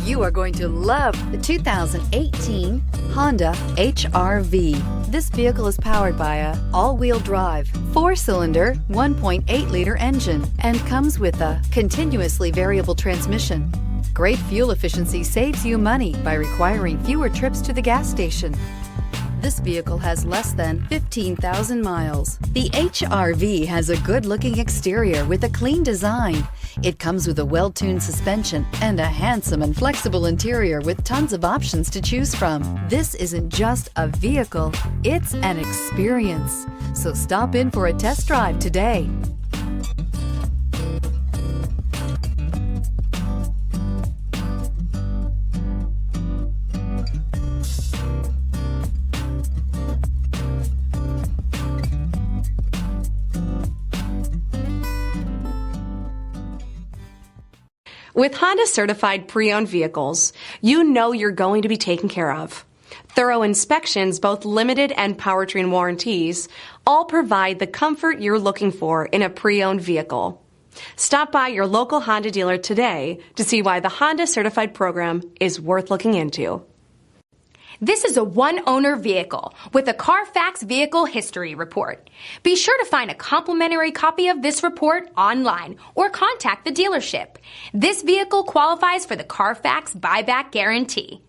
You are going to love the 2018 Honda HR-V. This vehicle is powered by a all-wheel drive, 4-cylinder, 1.8-liter engine and comes with a continuously variable transmission. Great fuel efficiency saves you money by requiring fewer trips to the gas station. This vehicle has less than 15,000 miles. The HR-V has a good-looking exterior with a clean design. It comes with a well-tuned suspension and a handsome and flexible interior with tons of options to choose from. This isn't just a vehicle, it's an experience. So stop in for a test drive today. With Honda certified pre-owned vehicles, you know you're going to be taken care of. Thorough inspections, both limited and powertrain warranties, all provide the comfort you're looking for in a pre-owned vehicle. Stop by your local Honda dealer today to see why the Honda certified program is worth looking into. This is a one-owner vehicle with a Carfax Vehicle History Report. Be sure to find a complimentary copy of this report online or contact the dealership. This vehicle qualifies for the Carfax Buyback Guarantee.